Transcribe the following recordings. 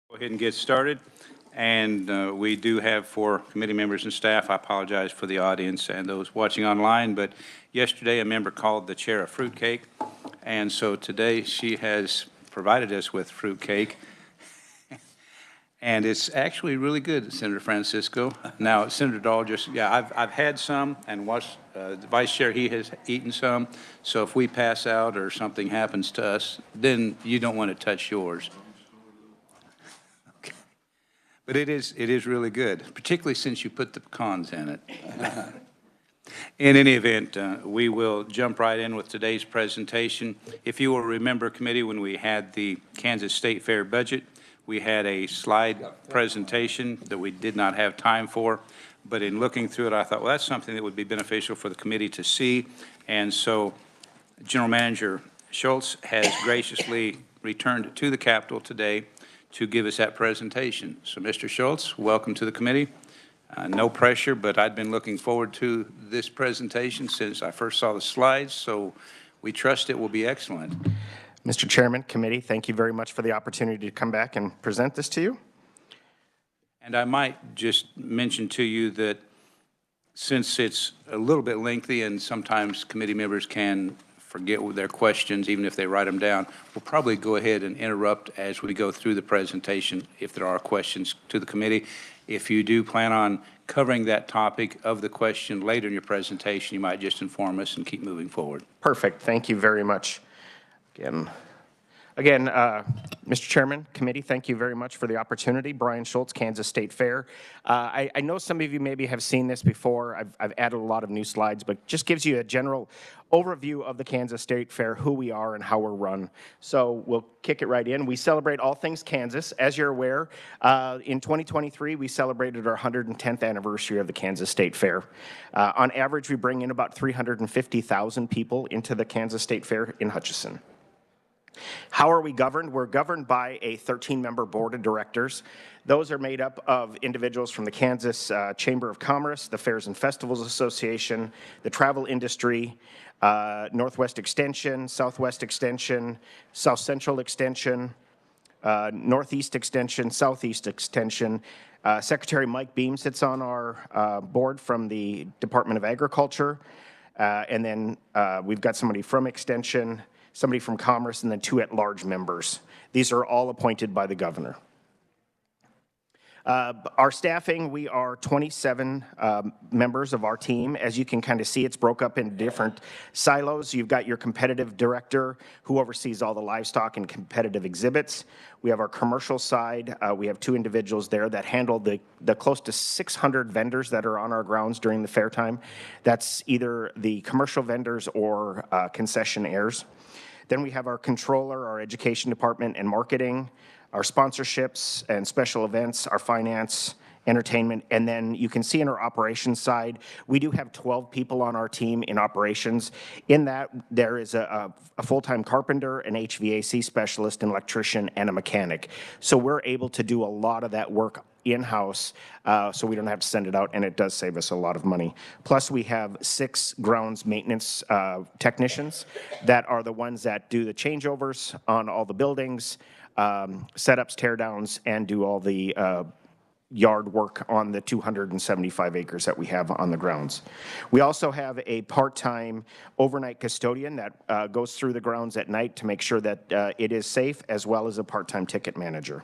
Go ahead and get started. And we do have for committee members and staff, I apologize for the audience and those watching online, but yesterday a member called the chair a fruitcake. And so today she has provided us with fruitcake. And it's actually really good, Senator Francisco. Now, Senator Dahl I've had some and watched the vice chair, he has eaten some. So if we pass out or something happens to us, then you don't want to touch yours. But it is really good, particularly since you put the pecans in it. In any event, we will jump right in with today's presentation. If you will remember, committee, when we had the Kansas State Fair budget, we had a slide presentation that we did not have time for. But in looking through it, I thought, well, that's something that would be beneficial for the committee to see. And so General Manager Schultz has graciously returned to the Capitol today to give us that presentation. So, Mr. Schultz, welcome to the committee. No pressure, but I've been looking forward to this presentation since I first saw the slides, so we trust it will be excellent. Mr. Chairman, committee, thank you very much for the opportunity to come back and present this to you. And I might just mention to you that since it's a little bit lengthy and sometimes committee members can forget their questions, even if they write them down, we'll probably go ahead and interrupt as we go through the presentation if there are questions to the committee. If you do plan on covering that topic of the question later in your presentation, you might just inform us and keep moving forward. Perfect. Thank you very much. Again, Mr. Chairman, committee, thank you very much for the opportunity. Brian Schultz, Kansas State Fair. I know some of you maybe have seen this before. I've added a lot of new slides, but just gives you a general overview of the Kansas State Fair, who we are and how we're run. So we'll kick it right in. We celebrate all things Kansas. As you're aware, in 2023, we celebrated our 110th anniversary of the Kansas State Fair. On average, we bring in about 350,000 people into the Kansas State Fair in Hutchinson. How are we governed? We're governed by a 13-member board of directors. Those are made up of individuals from the Kansas Chamber of Commerce, the Fairs and Festivals Association, the travel industry, Northwest Extension, Southwest Extension, South Central Extension, Northeast Extension, Southeast Extension. Secretary Mike Beam sits on our board from the Department of Agriculture. And then we've got somebody from Extension, somebody from Commerce, and then 2 at-large members. These are all appointed by the governor. Our staffing, we are 27 members of our team. As you can kind of see, it's broke up into different silos. You've got your competitive director who oversees all the livestock and competitive exhibits. We have our commercial side. We have 2 individuals there that handle the close to 600 vendors that are on our grounds during the fair time. That's either the commercial vendors or concessionaires. Then we have our controller, our education department and marketing, our sponsorships and special events, our finance, entertainment, and then you can see in our operations side, we do have 12 people on our team in operations. In that, there is a full-time carpenter, an HVAC specialist, an electrician, and a mechanic. So we're able to do a lot of that work in-house, so we don't have to send it out, and it does save us a lot of money. Plus, we have 6 grounds maintenance technicians that are the ones that do the changeovers on all the buildings, setups, teardowns, and do all the yard work on the 275 acres that we have on the grounds. We also have a part-time overnight custodian that goes through the grounds at night to make sure that it is safe, as well as a part-time ticket manager.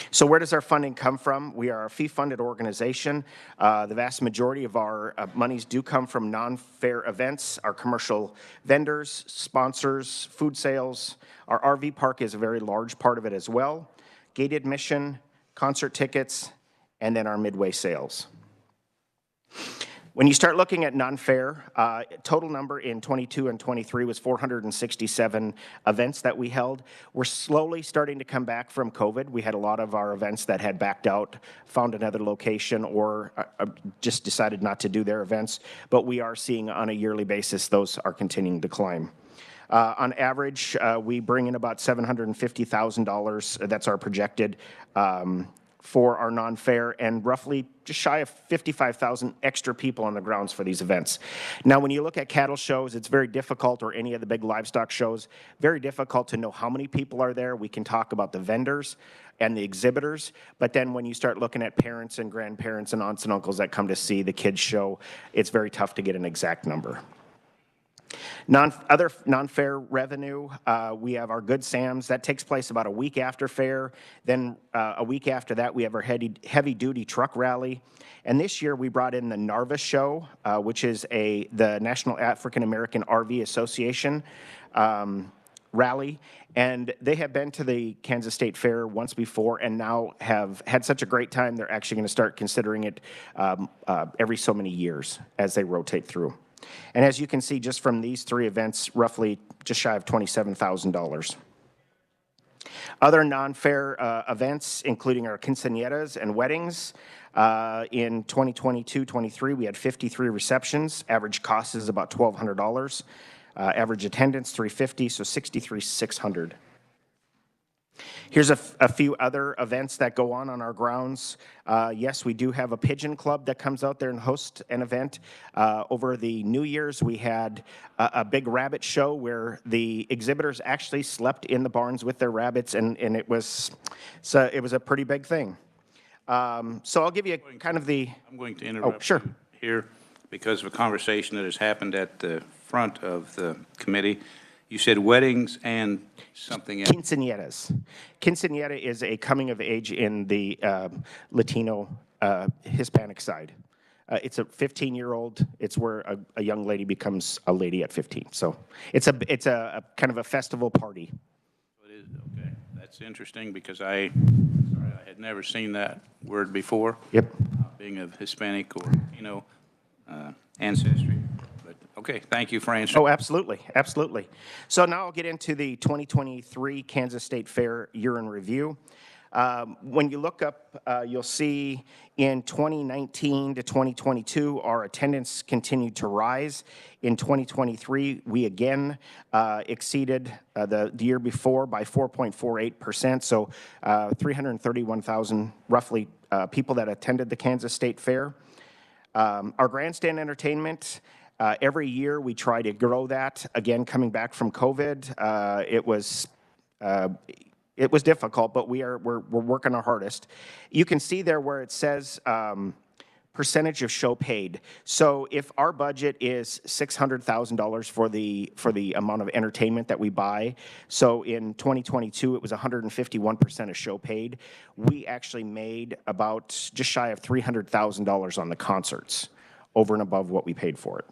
So where does our funding come from? We are a fee-funded organization. The vast majority of our monies do come from non-fair events, our commercial vendors, sponsors, food sales. Our RV park is a very large part of it as well. Gate admission, concert tickets, and then our midway sales. When you start looking at non-fair, total number in 22 and 23 was 467 events that we held. We're slowly starting to come back from COVID. We had a lot of our events that had backed out, found another location, or just decided not to do their events. But we are seeing on a yearly basis, those are continuing to climb. On average, we bring in about $750,000. That's our projected for our non-fair, and roughly just shy of 55,000 extra people on the grounds for these events. Now, when you look at cattle shows, it's very difficult, or any of the big livestock shows, very difficult to know how many people are there. We can talk about the vendors and the exhibitors, but then when you start looking at parents and grandparents and aunts and uncles that come to see the kids show, it's very tough to get an exact number. Other non-fair revenue, we have our Good Sam's. That takes place about a week after fair. Then a week after that, we have our heavy-duty truck rally. And this year, we brought in the Narva Show, which is the National African American RV Association rally. And they have been to the Kansas State Fair once before and now have had such a great time, they're actually going to start considering it every so many years as they rotate through. And as you can see, just from these three events, roughly just shy of $27,000. Other non-fair events, including our quinceañeras and weddings. In 2022-23, we had 53 receptions. Average cost is about $1,200. Average attendance, 350, so 63,600. Here's a few other events that go on our grounds. Yes, we do have a pigeon club that comes out there and hosts an event. Over the New Year's, we had a big rabbit show where the exhibitors actually slept in the barns with their rabbits, and it was a pretty big thing. So I'll give you kind of the... I'm going to interrupt you here because of a conversation that has happened at the front of the committee. You said weddings and something else. Quinceañeras. Quinceañera is a coming of age in the Latino Hispanic side. It's a 15-year-old. It's where a young lady becomes a lady at 15. So it's a kind of a festival party. It is, okay. That's interesting because I had never seen that word before. Yep. Being of Hispanic or Latino ancestry. Okay, thank you for answering. Oh, absolutely, absolutely. So now I'll get into the 2023 Kansas State Fair Year in Review. When you look up, you'll see in 2019 to 2022, our attendance continued to rise. In 2023, we again exceeded the year before by 4.48%, so 331,000 roughly people that attended the Kansas State Fair. Our grandstand entertainment, every year we try to grow that. Again, coming back from COVID, it was difficult, but we're working our hardest. You can see there where it says percentage of show paid. So if our budget is $600,000 for the amount of entertainment that we buy, so in 2022 it was 151% of show paid. We actually made about just shy of $300,000 on the concerts, over and above what we paid for it.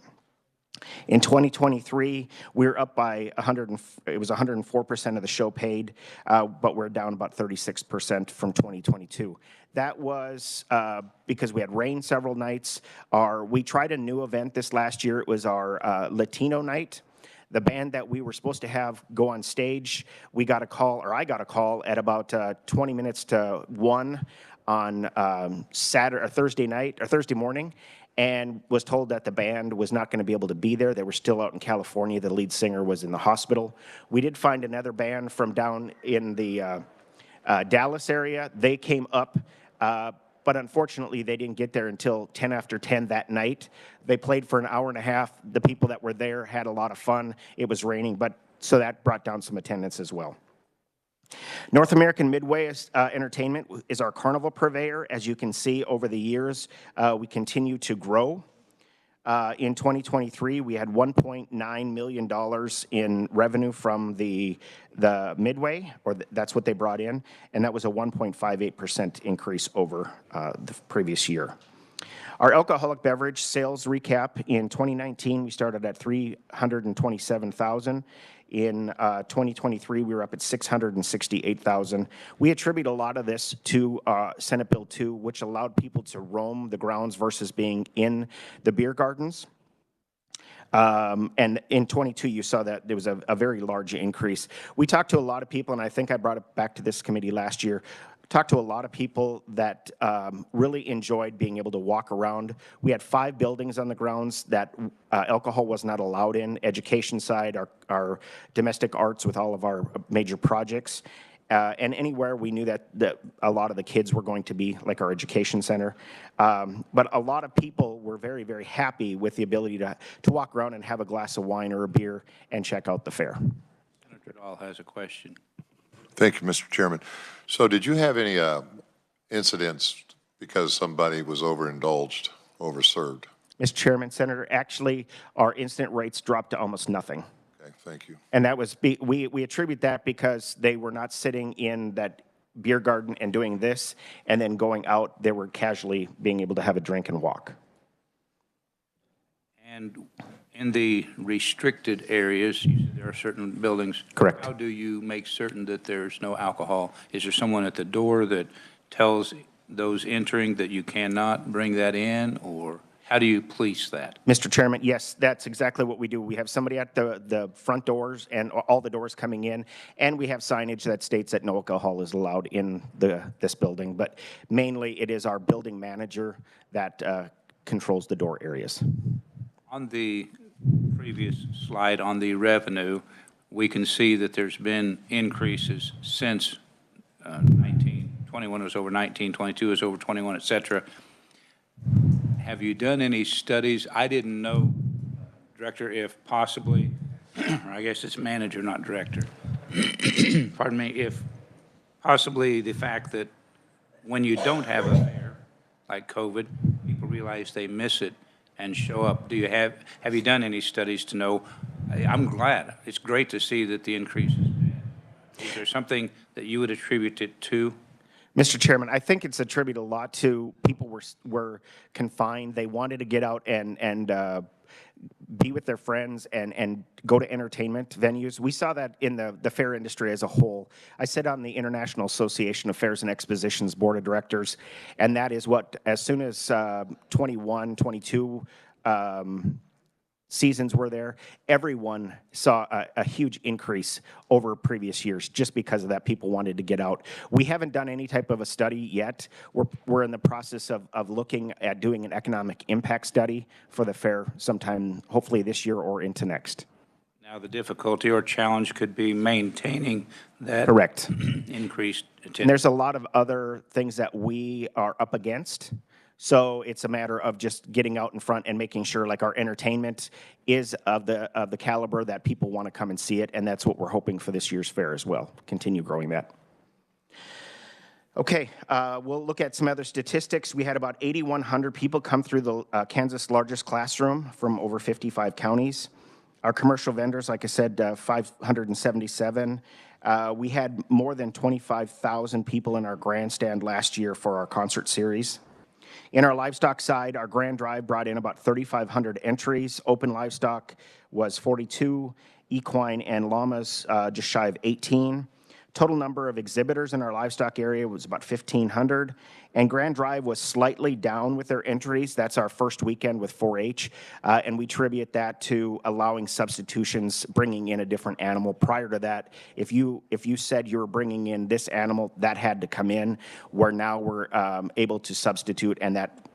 In 2023, we're up by 104% of the show paid, but we're down about 36% from 2022. That was because we had rain several nights. We tried a new event this last year. It was our Latino night. The band that we were supposed to have go on stage, I got a call at about 20 minutes to 1 on Thursday morning, and was told that the band was not going to be able to be there. They were still out in California. The lead singer was in the hospital. We did find another band from down in the Dallas area. They came up, but unfortunately they didn't get there until 10 after 10 that night. They played for an hour and a half. The people that were there had a lot of fun. It was raining, so that brought down some attendance as well. North American Midway Entertainment is our carnival purveyor. As you can see, over the years, we continue to grow. In 2023, we had $1.9 million in revenue from the Midway, or that's what they brought in, and that was a 1.58% increase over the previous year. Our alcoholic beverage sales recap in 2019, we started at $327,000. In 2023, we were up at $668,000. We attribute a lot of this to Senate Bill 2, which allowed people to roam the grounds versus being in the beer gardens. And in 22, you saw that there was a very large increase. We talked to a lot of people, and I think I brought it back to this committee last year. Talked to a lot of people that really enjoyed being able to walk around. We had 5 buildings on the grounds that alcohol was not allowed in. Education side, our domestic arts with all of our major projects. And anywhere we knew that a lot of the kids were going to be, like our education center. But a lot of people were very, very happy with the ability to walk around and have a glass of wine or a beer and check out the fair. Senator Dahl has a question. Thank you, Mr. Chairman. So did you have any incidents because somebody was overindulged, overserved? Mr. Chairman, Senator, actually, our incident rates dropped to almost nothing. Okay, thank you. And that was, we attribute that because they were not sitting in that beer garden and doing this, and then going out, they were casually being able to have a drink and walk. And in the restricted areas, you said there are certain buildings. Correct. How do you make certain that there's no alcohol? Is there someone at the door that tells those entering that you cannot bring that in, or how do you police that? Mr. Chairman, yes, that's exactly what we do. We have somebody at the front doors and all the doors coming in, and we have signage that states that no alcohol is allowed in this building. But mainly, it is our building manager that controls the door areas. On the previous slide on the revenue, we can see that there's been increases since 21 was over 19, 22 is over 21, et cetera. Have you done any studies? I didn't know, Director, if possibly, or I guess it's manager, not director. Pardon me, if possibly the fact that when you don't have a fair, like COVID, people realize they miss it and show up. Have you done any studies to know? I'm glad. It's great to see that the increase is bad. Is there something that you would attribute it to? Mr. Chairman, I think it's attributed a lot to people were confined. They wanted to get out and be with their friends and go to entertainment venues. We saw that in the fair industry as a whole. I sit on the International Association of Fairs and Expositions Board of Directors, and that is what, as soon as 21, 22 seasons were there, everyone saw a huge increase over previous years just because of that. People wanted to get out. We haven't done any type of a study yet. We're in the process of looking at doing an economic impact study for the fair sometime, hopefully this year or into next. Now, the difficulty or challenge could be maintaining that Correct. Increased attendance. And there's a lot of other things that we are up against. So it's a matter of just getting out in front and making sure, like, our entertainment is of the caliber that people want to come and see it, and that's what we're hoping for this year's fair as well. Continue growing that. Okay, we'll look at some other statistics. We had about 8,100 people come through the Kansas largest classroom from over 55 counties. Our commercial vendors, like I said, 577. We had more than 25,000 people in our grandstand last year for our concert series. In our livestock side, our grand drive brought in about 3,500 entries. Open livestock was 42, equine and llamas just shy of 18. Total number of exhibitors in our livestock area was about 1,500. And Grand Drive was slightly down with their entries. That's our first weekend with 4-H. And we attribute that to allowing substitutions, bringing in a different animal. Prior to that, if you said you were bringing in this animal, that had to come in, where now we're able to substitute, and that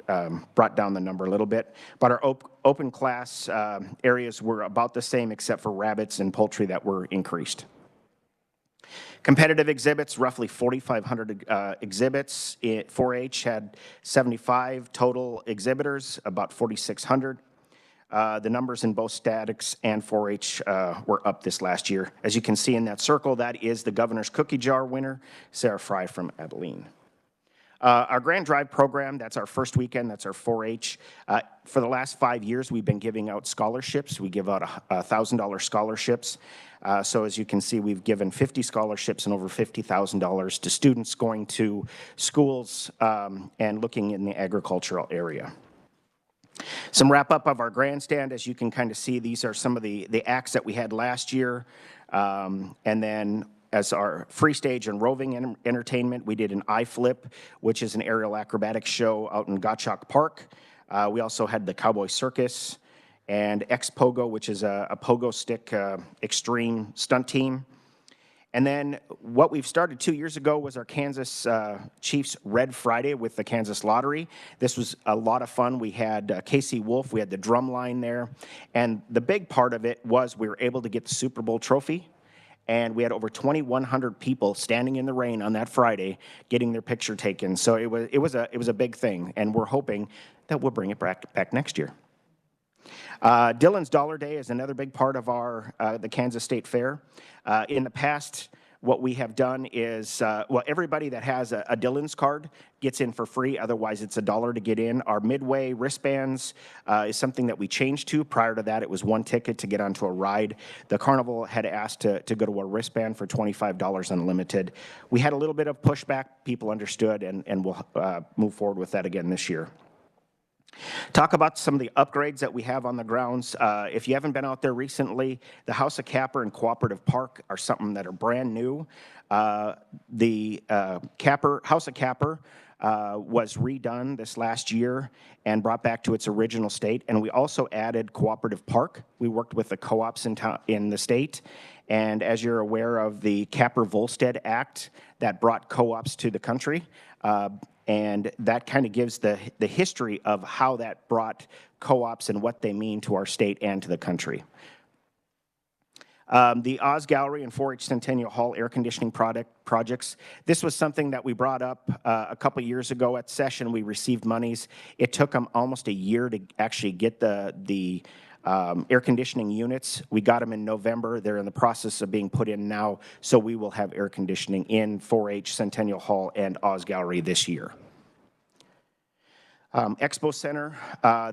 brought down the number a little bit. But our open class areas were about the same, except for rabbits and poultry that were increased. Competitive exhibits, roughly 4,500 exhibits. 4-H had 75 total exhibitors, about 4,600. The numbers in both statics and 4-H were up this last year. As you can see in that circle, that is the Governor's Cookie Jar winner, Sarah Fry from Abilene. Our Grand Drive program, that's our first weekend, that's our 4-H. For the last 5 years, we've been giving out scholarships. We give out $1,000 scholarships. So as you can see, we've given 50 scholarships and over $50,000 to students going to schools and looking in the agricultural area. Some wrap up of our grandstand. As you can kind of see, these are some of the acts that we had last year. And then as our free stage and roving entertainment, we did an I-Flip, which is an aerial acrobatics show out in Gottschalk Park. We also had the Cowboy Circus and X-Pogo, which is a pogo stick extreme stunt team. And then what we've started 2 years ago was our Kansas Chiefs Red Friday with the Kansas Lottery. This was a lot of fun. We had Casey Wolf, we had the drum line there. And the big part of it was we were able to get the Super Bowl trophy. and we had over 2,100 people standing in the rain on that Friday getting their picture taken. So it was a big thing, and we're hoping that we'll bring it back next year. Dillon's Dollar Day is another big part of our the Kansas State Fair. In the past, what we have done is, well, everybody that has a Dillon's card gets in for free. Otherwise, it's $1 to get in. Our Midway wristbands is something that we changed to. Prior to that, it was one ticket to get onto a ride. The carnival had asked to go to a wristband for $25 unlimited. We had a little bit of pushback. People understood, and we'll move forward with that again this year. Talk about some of the upgrades that we have on the grounds. If you haven't been out there recently, the House of Capper and Cooperative Park are something that are brand new. The House of Capper was redone this last year and brought back to its original state. And we also added Cooperative Park. We worked with the co-ops in the state. And as you're aware of the Capper-Volstead Act that brought co-ops to the country, and that kind of gives the history of how that brought co-ops and what they mean to our state and to the country. The Oz Gallery and 4-H Centennial Hall air conditioning projects. This was something that we brought up a couple years ago at session. We received monies. It took them almost a year to actually get the air conditioning units. We got them in November. They're in the process of being put in now, so we will have air conditioning in 4-H Centennial Hall and Oz Gallery this year. Expo Center,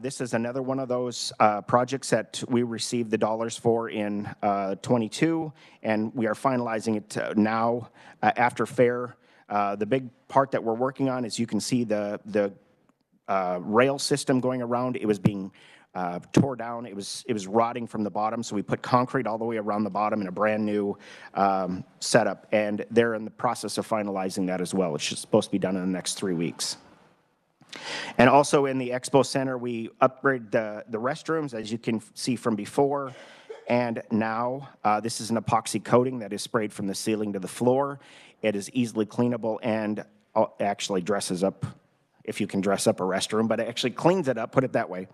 this is another one of those projects that we received the dollars for in 22, and we are finalizing it now after fair. The big part that we're working on is you can see the rail system going around. It was being tore down. It was rotting from the bottom, so we put concrete all the way around the bottom in a brand new setup, and they're in the process of finalizing that as well. It's supposed to be done in the next 3 weeks. And also in the Expo Center, we upgraded the restrooms, as you can see from before and now. This is an epoxy coating that is sprayed from the ceiling to the floor. It is easily cleanable and actually dresses up, if you can dress up a restroom, but it actually cleans it up, put it that way.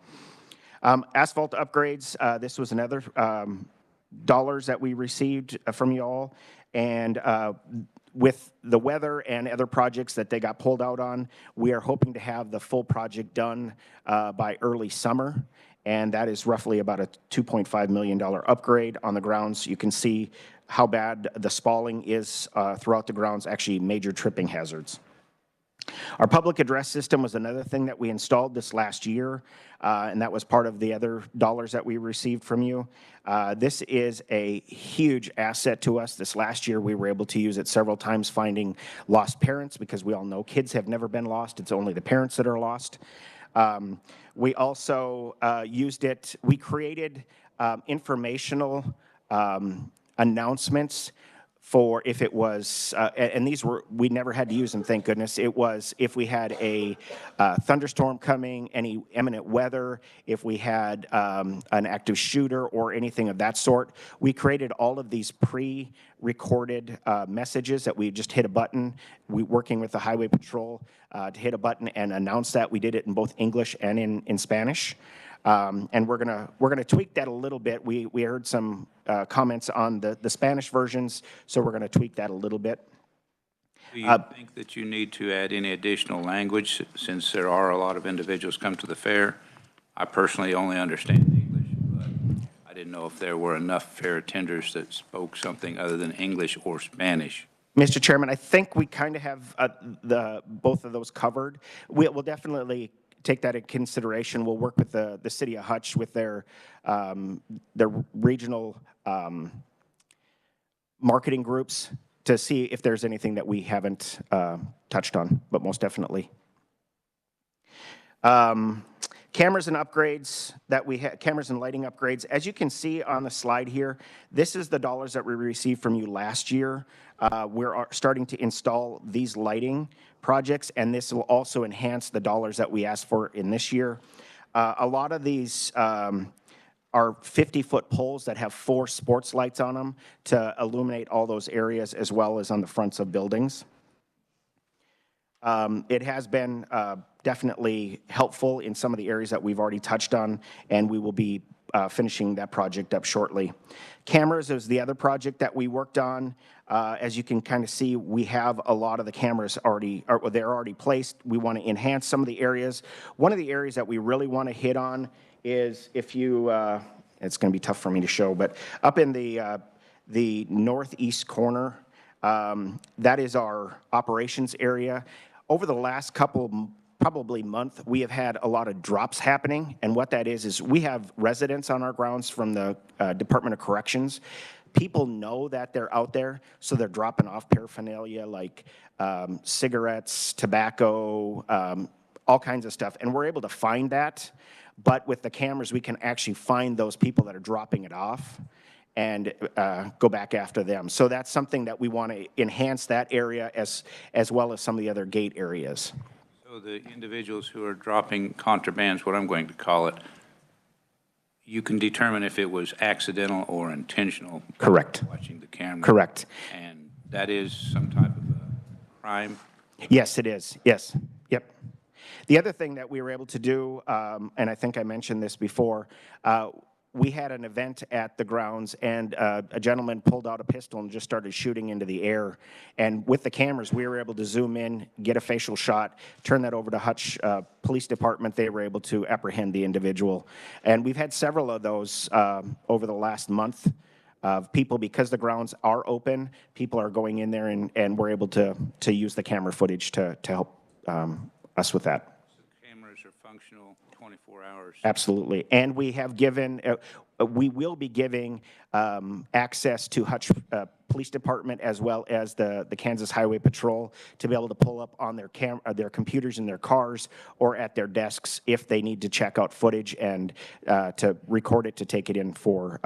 Asphalt upgrades, this was another dollars that we received from you all, and with the weather and other projects that they got pulled out on, we are hoping to have the full project done by early summer, and that is roughly about a $2.5 million upgrade on the grounds. You can see how bad the spalling is throughout the grounds, actually major tripping hazards. Our public address system was another thing that we installed this last year, and that was part of the other dollars that we received from you. This is a huge asset to us. This last year, we were able to use it several times finding lost parents, because we all know kids have never been lost. It's only the parents that are lost. We also used it. We created informational announcements for if it was, and these were, we never had to use them, thank goodness. It was if we had a thunderstorm coming, any imminent weather, if we had an active shooter or anything of that sort. We created all of these pre-recorded messages that we just hit a button. We working with the Highway Patrol to hit a button and announce that. We did it in both English and in Spanish. And we're gonna tweak that a little bit. We heard some comments on the Spanish versions, so we're gonna tweak that a little bit. Do you think that you need to add any additional language, since there are a lot of individuals come to the fair? I personally only understand English, but I didn't know if there were enough fair attenders that spoke something other than English or Spanish. Mr. Chairman, I think we kind of have both of those covered. We'll definitely take that into consideration. We'll work with the city of Hutch with their regional marketing groups to see if there's anything that we haven't touched on, but most definitely. Cameras and upgrades that we have, cameras and lighting upgrades. As you can see on the slide here, this is the dollars that we received from you last year. We're starting to install these lighting projects, and this will also enhance the dollars that we asked for in this year. A lot of these are 50-foot poles that have 4 sports lights on them to illuminate all those areas, as well as on the fronts of buildings. It has been definitely helpful in some of the areas that we've already touched on, and we will be finishing that project up shortly. Cameras is the other project that we worked on. As you can kind of see, we have a lot of the cameras already, or they're already placed. We want to enhance some of the areas. One of the areas that we really want to hit on is if you, it's going to be tough for me to show, but up in the northeast corner, that is our operations area. Over the last probably month, we have had a lot of drops happening, and what that is we have residents on our grounds from the Department of Corrections. People know that they're out there, so they're dropping off paraphernalia like cigarettes, tobacco, all kinds of stuff, and we're able to find that, but with the cameras, we can actually find those people that are dropping it off and go back after them. So that's something that we want to enhance that area as well as some of the other gate areas. So the individuals who are dropping contrabands, what I'm going to call it, you can determine if it was accidental or intentional. Correct. Watching the camera. Correct. And that is some type of a crime? Yes, it is. Yes. Yep. The other thing that we were able to do, and I think I mentioned this before, we had an event at the grounds, and a gentleman pulled out a pistol and just started shooting into the air. And with the cameras, we were able to zoom in, get a facial shot, turn that over to Hutch Police Department. They were able to apprehend the individual. And we've had several of those over the last month of people, because the grounds are open, people are going in there and we're able to use the camera footage to help us with that. So cameras are functional 24 hours? Absolutely. And we have given, we will be giving access to Hutch Police Department as well as the Kansas Highway Patrol to be able to pull up on their computers in their cars or at their desks if they need to check out footage and to record it to take it in for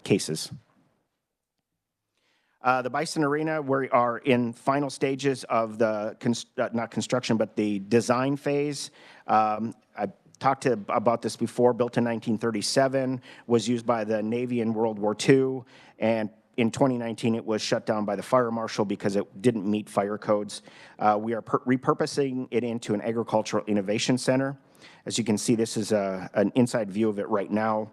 cases. The Bison Arena, we are in final stages of the, not construction, but the design phase. I talked about this before, built in 1937, was used by the Navy in World War II, and in 2019 it was shut down by the fire marshal because it didn't meet fire codes. We are repurposing it into an agricultural innovation center. As you can see, this is an inside view of it right now.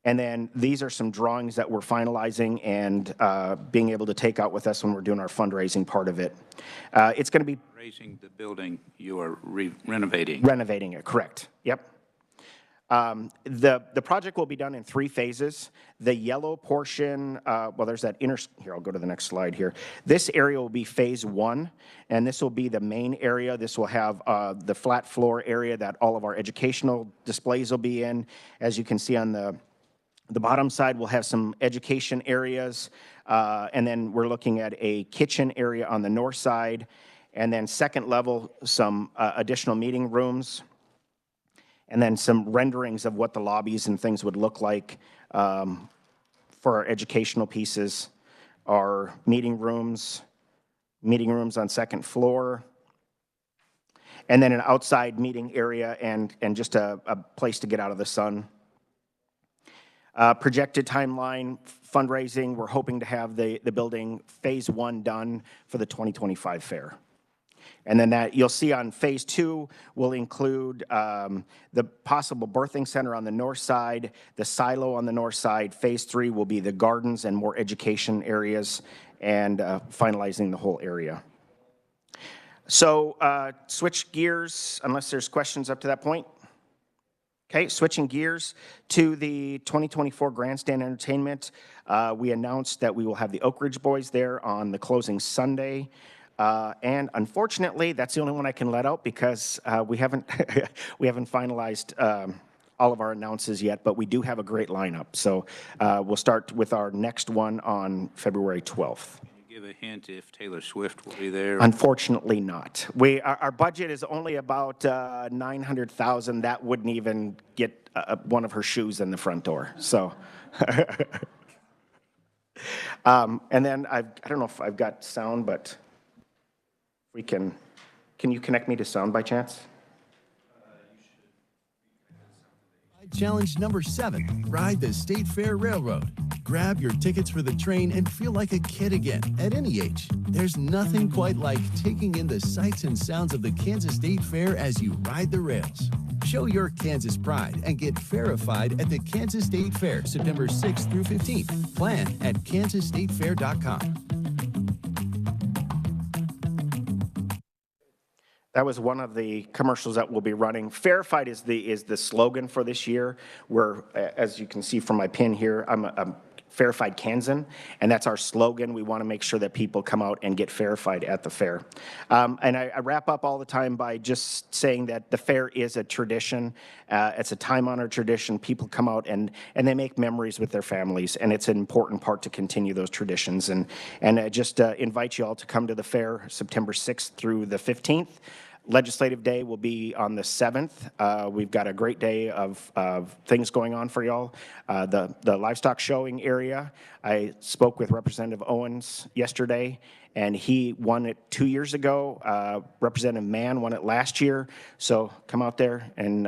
And then these are some drawings that we're finalizing and being able to take out with us when we're doing our fundraising part of it. It's going to be Raising the building, you are renovating. Renovating it, correct. Yep. The project will be done in 3 phases. The yellow portion, well, there's that here, I'll go to the next slide here. This area will be phase 1, and this will be the main area. This will have the flat floor area that all of our educational displays will be in. As you can see on the bottom side, we'll have some education areas, and then we're looking at a kitchen area on the north side, and then second level, some additional meeting rooms, and then some renderings of what the lobbies and things would look like for our educational pieces, our meeting rooms on second floor, and then an outside meeting area and just a place to get out of the sun. Projected timeline, fundraising, we're hoping to have the building phase 1 done for the 2025 fair. And then that you'll see on phase 2 will include the possible birthing center on the north side, the silo on the north side. Phase 3 will be the gardens and more education areas, and finalizing the whole area. So switch gears, unless there's questions up to that point. Okay, switching gears to the 2024 Grandstand Entertainment. We announced that we will have the Oak Ridge Boys there on the closing Sunday. And unfortunately, that's the only one I can let out because we haven't finalized all of our announces yet, but we do have a great lineup. So we'll start with our next one on February 12th. Give a hint if Taylor Swift will be there? Unfortunately not. Our budget is only about $900,000. That wouldn't even get one of her shoes in the front door. So, and then I don't know if I've got sound, but we can you connect me to sound by chance? Challenge number 7, ride the State Fair Railroad. Grab your tickets for the train and feel like a kid again at any age. There's nothing quite like taking in the sights and sounds of the Kansas State Fair as you ride the rails. Show your Kansas pride and get verified at the Kansas State Fair, September 6th through 15th. Plan at kansasstatefair.com. That was one of the commercials that we'll be running. Verified is the slogan for this year. We're, as you can see from my pin here, I'm a verified Kansan, and that's our slogan. We want to make sure that people come out and get verified at the fair. And I wrap up all the time by just saying that the fair is a tradition. It's a time-honored tradition. People come out and they make memories with their families, and it's an important part to continue those traditions. And I just invite you all to come to the fair September 6th through the 15th. Legislative Day will be on the 7th. We've got a great day of things going on for y'all. The livestock showing area, I spoke with Representative Owens yesterday, and he won it 2 years ago. Representative Mann won it last year. So come out there and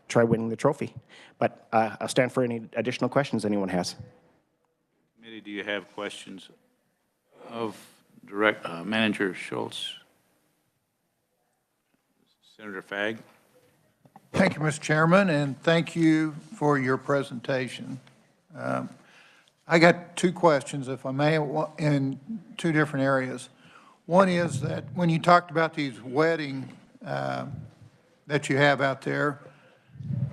try winning the trophy. But I'll stand for any additional questions anyone has. Committee, do you have questions of Manager Schultz? Senator Fagg. Thank you, Mr. Chairman, and thank you for your presentation. I got two questions, if I may, in two different areas. One is that when you talked about these wedding that you have out there,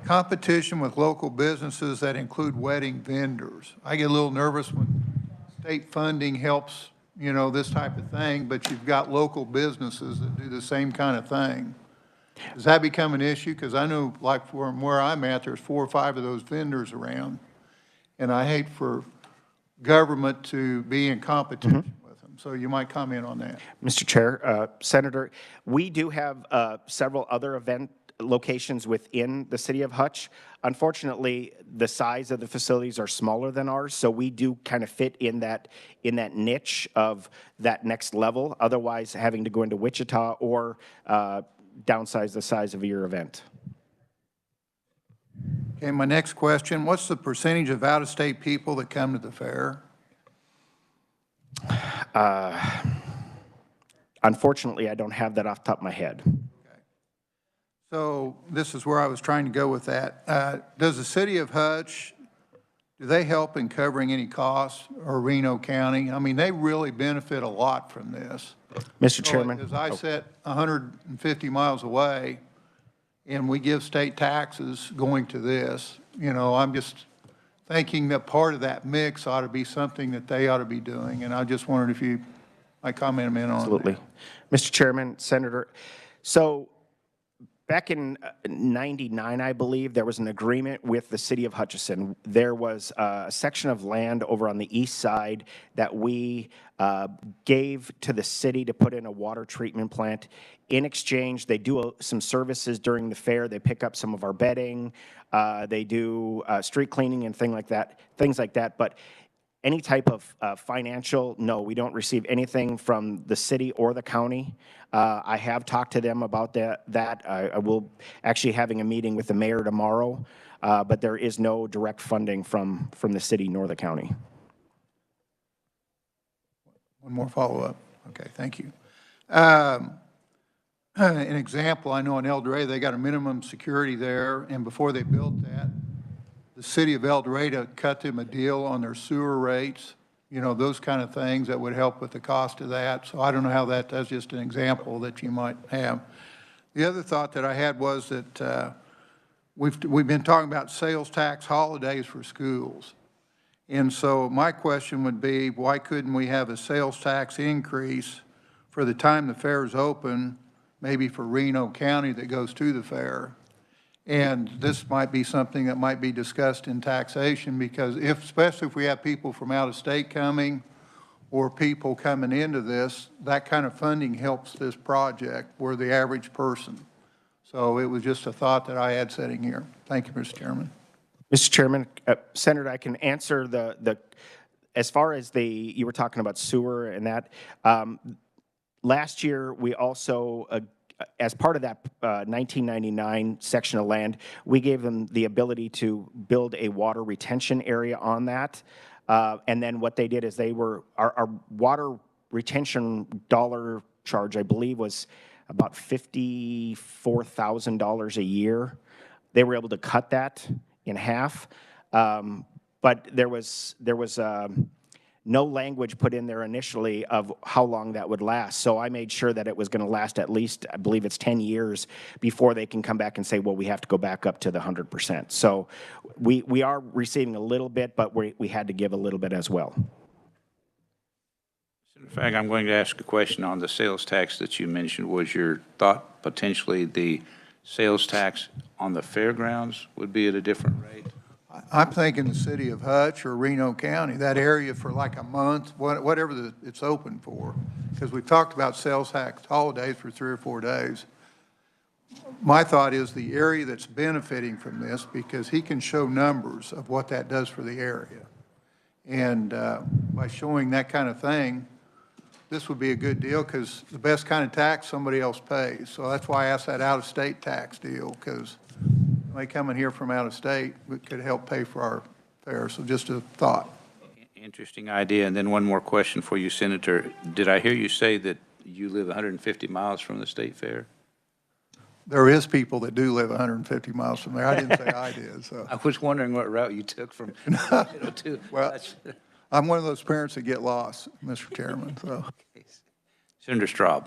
competition with local businesses that include wedding vendors. I get a little nervous when state funding helps, you know, this type of thing, but you've got local businesses that do the same kind of thing. Does that become an issue? Because I know, like from where I'm at, there's 4 or 5 of those vendors around, and I hate for government to be in competition with them. So you might comment on that. Mr. Chair, Senator, we do have several other event locations within the city of Hutch. Unfortunately, the size of the facilities are smaller than ours, so we do kind of fit in that niche of that next level. Otherwise, having to go into Wichita or downsize the size of your event. Okay, my next question, what's the percentage of out-of-state people that come to the fair? Unfortunately, I don't have that off the top of my head. Okay. So this is where I was trying to go with that. Does the city of Hutch, do they help in covering any costs, or Reno County? I mean, they really benefit a lot from this. Mr. Chairman. As I sit 150 miles away, and we give state taxes going to this, you know, I'm just thinking that part of that mix ought to be something that they ought to be doing, and I just wondered if you might comment on Absolutely. that. Mr. Chairman, Senator, so back in '99, I believe, there was an agreement with the city of Hutchinson. There was a section of land over on the east side that we gave to the city to put in a water treatment plant. In exchange, they do some services during the fair. They pick up some of our bedding. They do street cleaning and things like that. But any type of financial, no, we don't receive anything from the city or the county. I have talked to them about that. I will actually having a meeting with the mayor tomorrow, but there is no direct funding from the city nor the county. One more follow-up. Okay, thank you. An example, I know in El Dorado, they got a minimum security there, and before they built that, the city of El Dorado cut them a deal on their sewer rates, you know, those kind of things that would help with the cost of that. So I don't know how that's just an example that you might have. The other thought that I had was that we've been talking about sales tax holidays for schools. And so my question would be, why couldn't we have a sales tax increase for the time the fair is open, maybe for Reno County that goes to the fair? And this might be something that might be discussed in taxation, because especially if we have people from out of state coming or people coming into this, that kind of funding helps this project where the average person. So it was just a thought that I had sitting here. Thank you, Mr. Chairman. Mr. Chairman, Senator, I can answer as far as you were talking about sewer and that. Last year, we also, as part of that 1999 section of land, we gave them the ability to build a water retention area on that. And then what they did is our water retention dollar charge, I believe, was about $54,000 a year. They were able to cut that in half, but there was no language put in there initially of how long that would last. So I made sure that it was going to last at least, I believe it's 10 years before they can come back and say, well, we have to go back up to the 100%. So we are receiving a little bit, but we had to give a little bit as well. In fact, I'm going to ask a question on the sales tax that you mentioned. Was your thought potentially the sales tax on the fairgrounds would be at a different rate? I'm thinking the city of Hutch or Reno County, that area for like a month, whatever it's open for. Because we've talked about sales tax holidays for 3 or 4 days. My thought is the area that's benefiting from this, because he can show numbers of what that does for the area. And by showing that kind of thing, this would be a good deal, because the best kind of tax somebody else pays. So that's why I asked that out-of-state tax deal, because somebody coming here from out of state could help pay for our fare. So just a thought. Interesting idea. And then one more question for you, Senator. Did I hear you say that you live 150 miles from the state fair? There is people that do live 150 miles from there. I didn't say I did. So I was wondering what route you took from to. well, I'm one of those parents that get lost, Mr. Chairman. So Senator Straub.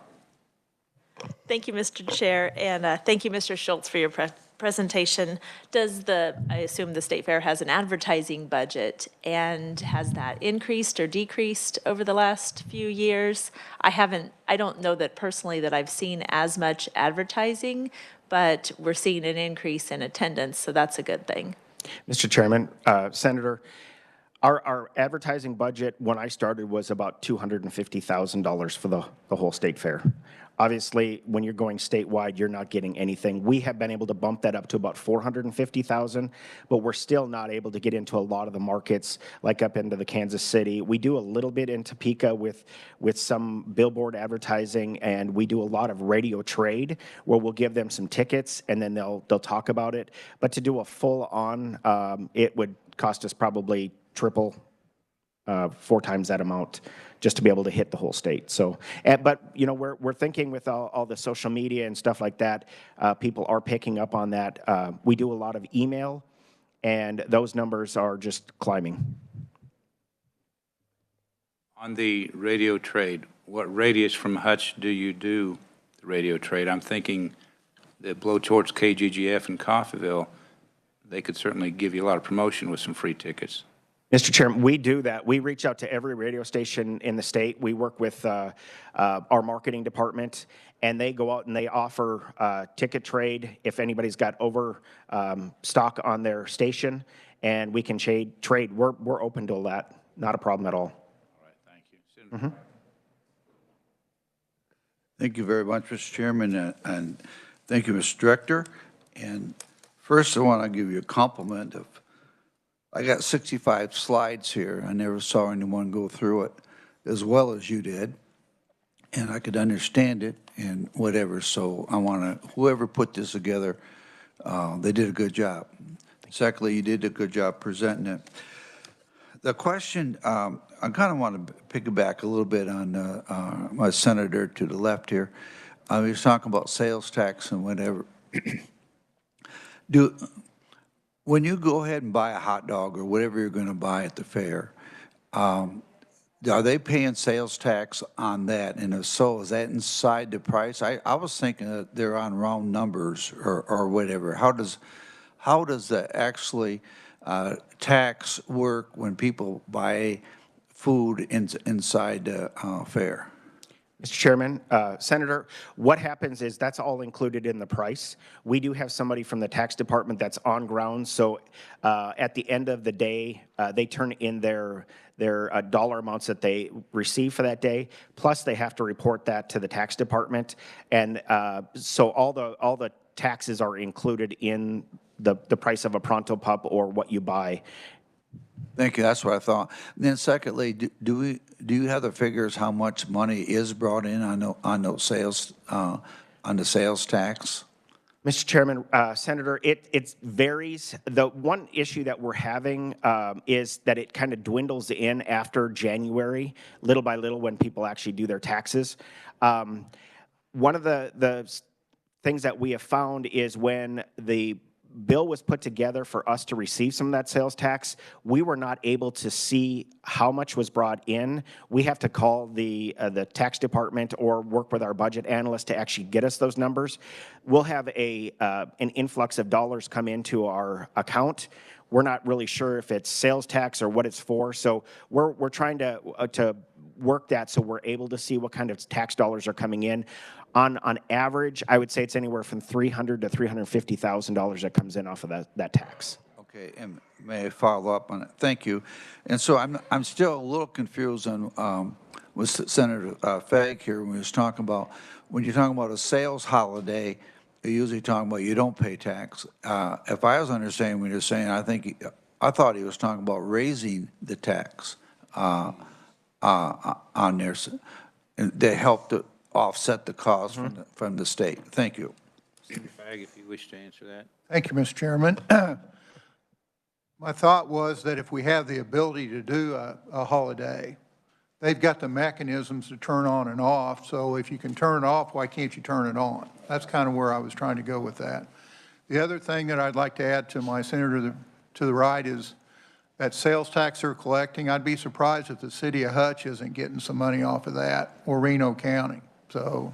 Thank you, Mr. Chair, and thank you, Mr. Schultz, for your presentation. I assume the State Fair has an advertising budget, and has that increased or decreased over the last few years? I don't know that personally that I've seen as much advertising, but we're seeing an increase in attendance, so that's a good thing. Mr. Chairman, Senator, our advertising budget when I started was about $250,000 for the whole state fair. Obviously, when you're going statewide, you're not getting anything. We have been able to bump that up to about $450,000, but we're still not able to get into a lot of the markets, like up into the Kansas City. We do a little bit in Topeka with some billboard advertising, and we do a lot of radio trade where we'll give them some tickets and then they'll talk about it. But to do a full-on, it would cost us probably triple, 4 times that amount just to be able to hit the whole state. So, but you know, we're thinking with all the social media and stuff like that, people are picking up on that. We do a lot of email, and those numbers are just climbing. On the radio trade, what radius from Hutch do you do the radio trade? I'm thinking that blowtorch KGGF in Coffeyville, they could certainly give you a lot of promotion with some free tickets. Mr. Chairman, we do that. We reach out to every radio station in the state. We work with our marketing department, and they go out and they offer ticket trade if anybody's got over stock on their station, and we can trade. We're open to that. Not a problem at all. All right, thank you. Senator Thank you very much, Mr. Chairman, and thank you, Mr. Director. And first, I want to give you a compliment of, I got 65 slides here. I never saw anyone go through it as well as you did, and I could understand it and whatever. So I want to, whoever put this together, they did a good job. Secondly, you did a good job presenting it. The question, I kind of want to piggyback a little bit on my senator to the left here. He was talking about sales tax and whatever. When you go ahead and buy a hot dog or whatever you're going to buy at the fair, are they paying sales tax on that? And if so, is that inside the price? I was thinking that they're on round numbers or whatever. How does the actually tax work when people buy food inside the fair? Mr. Chairman, Senator, what happens is that's all included in the price. We do have somebody from the tax department that's on ground, so at the end of the day, they turn in their dollar amounts that they receive for that day, plus they have to report that to the tax department, and so all the taxes are included in the price of a Pronto Pup or what you buy. Thank you. That's what I thought. And then secondly, do you have the figures how much money is brought in on those sales on the sales tax? Mr. Chairman, Senator, it varies. The one issue that we're having is that it kind of dwindles in after January, little by little, when people actually do their taxes. One of the things that we have found is when the bill was put together for us to receive some of that sales tax, we were not able to see how much was brought in. We have to call the tax department or work with our budget analyst to actually get us those numbers. We'll have an influx of dollars come into our account. We're not really sure if it's sales tax or what it's for, so we're trying to work that so we're able to see what kind of tax dollars are coming in. On average, I would say it's anywhere from $300,000 to $350,000 that comes in off of that tax. Okay, and may I follow up on it? Thank you. And so I'm still a little confused on with Senator Fagg here when he was talking about, when you're talking about a sales holiday, you're usually talking about you don't pay tax. If I was understanding what you're saying, I thought he was talking about raising the tax on there. And they help to offset the cost from the state. Thank you. Senator Fagg, if you wish to answer that. Thank you, Mr. Chairman. My thought was that if we have the ability to do a holiday, they've got the mechanisms to turn on and off, so if you can turn it off, why can't you turn it on? That's kind of where I was trying to go with that. The other thing that I'd like to add to my senator to the right is that sales tax they're collecting, I'd be surprised if the city of Hutch isn't getting some money off of that, or Reno County. So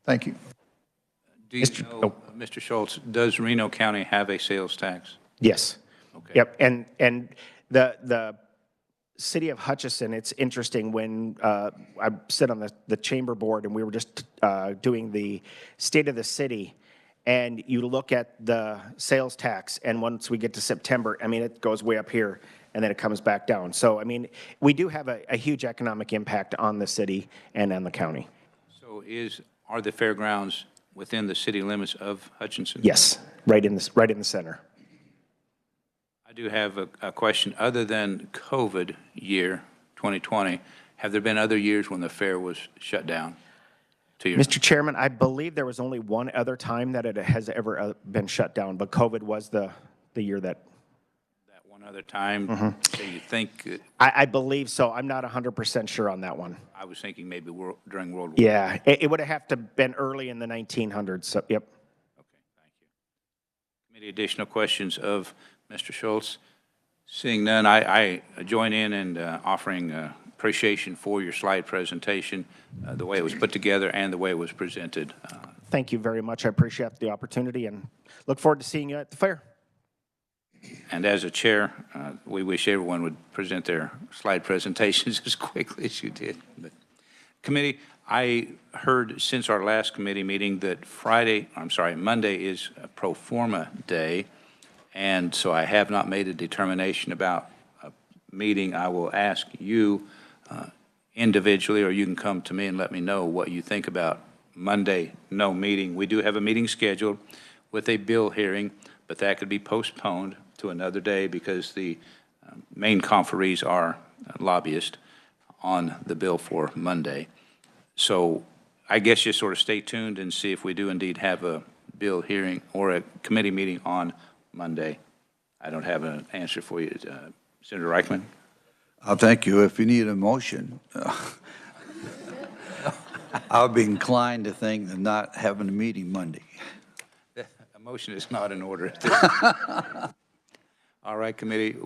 thank you. Do you know, Mr. Schultz, does Reno County have a sales tax? Yes. Okay. Yep. And the city of Hutchinson, it's interesting when I sit on the chamber board and we were just doing the state of the city, and you look at the sales tax, and once we get to September, I mean, it goes way up here and then it comes back down. So, I mean, we do have a huge economic impact on the city and on the county. So are the fairgrounds within the city limits of Hutchinson? Yes, right in the center. I do have a question. Other than COVID year 2020, have there been other years when the fair was shut down? Mr. Chairman, I believe there was only one other time that it has ever been shut down, but COVID was the year that. That one other time? So you think? I believe so. I'm not 100% sure on that one. I was thinking maybe during World War. Yeah, it would have to been early in the 1900s. So, yep. Okay, thank you. Committee additional questions of Mr. Schultz? Seeing none, I join in offering appreciation for your slide presentation, the way it was put together and the way it was presented. Thank you very much. I appreciate the opportunity and look forward to seeing you at the fair. And as a chair, we wish everyone would present their slide presentations as quickly as you did. But committee, I heard since our last committee meeting that Monday is a pro forma day. And so I have not made a determination about a meeting. I will ask you individually, or you can come to me and let me know what you think about Monday, no meeting. We do have a meeting scheduled with a bill hearing, but that could be postponed to another day because the main conferees are lobbyists on the bill for Monday. So I guess just sort of stay tuned and see if we do indeed have a bill hearing or a committee meeting on Monday. I don't have an answer for you. Senator Reichman? Thank you. If you need a motion, I'll be inclined to think of not having a meeting Monday. A motion is not in order. All right, committee.